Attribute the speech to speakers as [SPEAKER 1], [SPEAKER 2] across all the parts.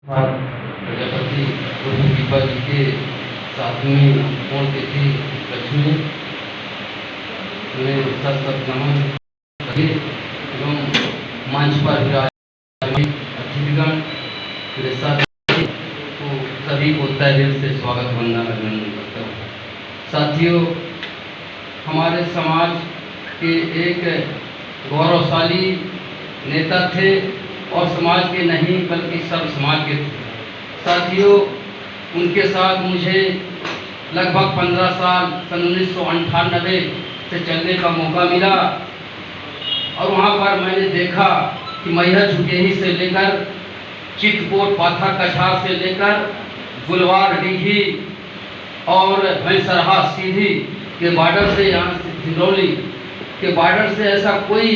[SPEAKER 1] प्रजापति गुरु दीपा जी के 7वीं पुण्यतिथि लक्ष्मी में सत नमन एवं मंच पर विराजमान अतिथिगण मेरे साथ तो सभी को तहे दिल से स्वागत वंदना अभिनंदन करता हूँ। साथियों, हमारे समाज के एक गौरवशाली नेता थे और समाज के नहीं बल्कि सब समाज के थे। साथियों, उनके साथ मुझे लगभग 15 साल सन 1998 से चलने का मौका मिला और वहाँ पर मैंने देखा कि मैहर झुकेही से लेकर चित्रकोट पाथर कछार से लेकर गुलवार डीघी और भैंसरहा सीधी के बॉर्डर से यहाँ से सिंगरौली के बॉर्डर से ऐसा कोई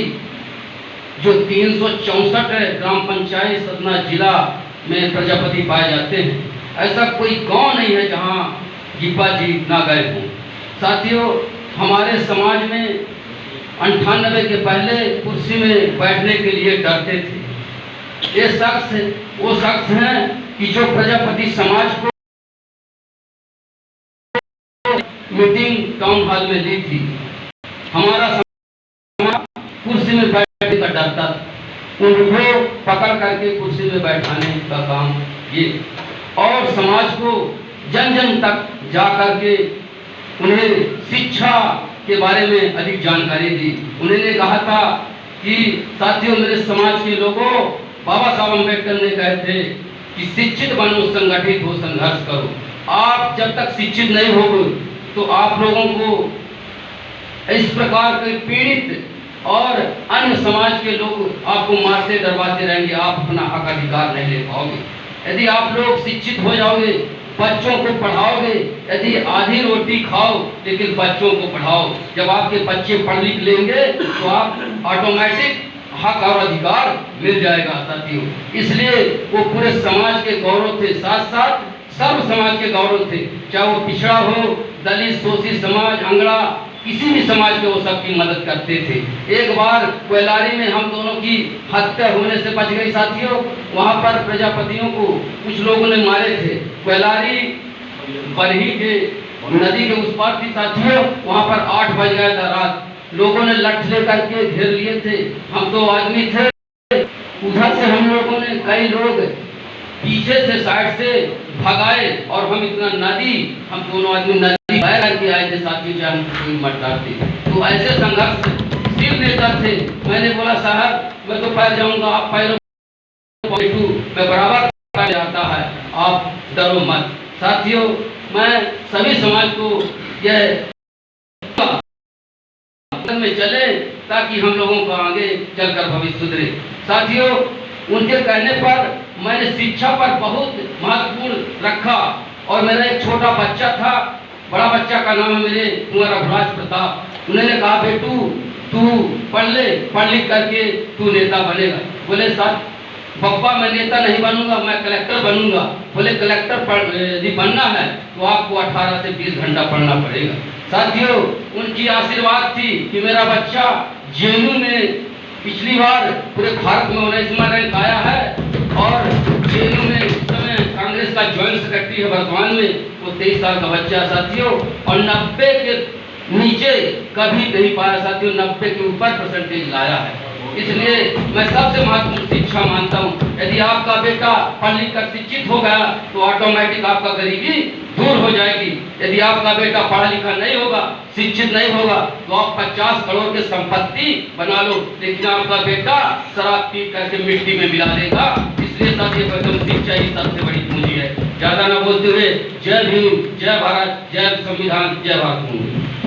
[SPEAKER 1] जो 364 ग्राम पंचायत सतना जिला में प्रजापति पाए जाते हैं, ऐसा कोई गांव नहीं है जहां दीपा जी ना गए हों। साथियों, हमारे समाज में 98 के पहले कुर्सी में बैठने के लिए डरते थे। ये शख्स वो शख्स हैं कि जो प्रजापति समाज को मीटिंग टाउन हॉल में ली थी। हमारा समाज कुर्सी में बैठने का डरता था, उनको पकड़ करके कुर्सी में बैठाने का काम ये, और समाज को जन जन तक जा करके उन्हें शिक्षा के बारे में अधिक जानकारी दी। उन्होंने कहा था कि साथियों, मेरे समाज के लोगों, बाबा साहब अम्बेडकर ने कहे थे कि शिक्षित बनो, संगठित हो, संघर्ष करो। आप जब तक शिक्षित नहीं होगे तो आप लोगों को इस प्रकार के पीड़ित और अन्य समाज के लोग आपको मारते डरवाते रहेंगे, आप अपना हक अधिकार नहीं ले पाओगे। यदि आप लोग शिक्षित हो जाओगे, बच्चों को पढ़ाओगे, यदि आधी रोटी खाओ लेकिन बच्चों को पढ़ाओ, जब आपके बच्चे पढ़ लिख लेंगे तो आप ऑटोमेटिक हक और अधिकार मिल जाएगा। साथियों, इसलिए वो पूरे समाज के गौरव थे, साथ साथ सर्व समाज के गौरव थे, चाहे वो पिछड़ा हो, दलित, शोषित समाज, अंगड़ा, किसी भी समाज के वो सबकी मदद करते थे। एक बार कोयलारी में हम दोनों की हत्या होने से बच गई। साथियों, वहाँ पर प्रजापतियों को कुछ लोगों ने मारे थे। कोयलारी बरही के नदी के उस पार थी। साथियों, वहाँ पर 8 बज गया था रात, लोगों ने लठ लेकर के घेर लिए थे। हम 2 आदमी थे, उधर से हम लोगों ने कई लोग पीछे से साइड से भगाए और हम इतना हम दोनों आदमी नदी बह करके आए थे। साथियों, चाहे हम कोई मत डालते, तो ऐसे संघर्षशील नेता थे। मैंने बोला, साहब मैं तो पैर जाऊंगा, आप पैरों मैं बराबर आता है, आप डरो मत। साथियों, मैं सभी समाज को यह में चले ताकि हम लोगों का आगे चलकर भविष्य सुधरे। साथियों, उनके कहने पर मैंने शिक्षा पर बहुत महत्वपूर्ण रखा और मेरा एक छोटा बच्चा था, बड़ा बच्चा का नाम है मेरे कुंवर अभिलाष प्रताप। उन्होंने कहा, बेटू तू पढ़ ले, पढ़ लिख करके तू नेता बनेगा। बोले, सर पप्पा मैं नेता नहीं बनूंगा, मैं कलेक्टर बनूंगा। बोले, कलेक्टर यदि बनना है तो आपको 18 से 20 घंटा पढ़ना पड़ेगा। साथियों, उनकी आशीर्वाद थी कि मेरा बच्चा जेएनयू में पिछली बार पूरे भारत में 19वां रैंक आया है और जेएनयू में इस समय कांग्रेस का ज्वाइंट सेक्रेटरी है वर्तमान में। वो 23 साल का बच्चा। साथियों, और 90 के नीचे कभी नहीं पाया। साथियों, 90 के ऊपर परसेंटेज लाया है। इसलिए मैं सबसे महत्वपूर्ण शिक्षा मानता हूँ। यदि आपका बेटा पढ़ लिख कर शिक्षित हो गया तो ऑटोमेटिक आपका गरीबी दूर हो जाएगी। यदि आपका बेटा पढ़ा लिखा नहीं होगा, शिक्षित नहीं होगा, तो आप 50 करोड़ की संपत्ति बना लो, लेकिन आपका बेटा शराब पी करके मिट्टी में मिला देगा। इसलिए साथियों, शिक्षा ही सबसे बड़ी पूंजी है। ज्यादा न बोलते हुए, जय भीम, जय भारत, जय संविधान, जय भारत।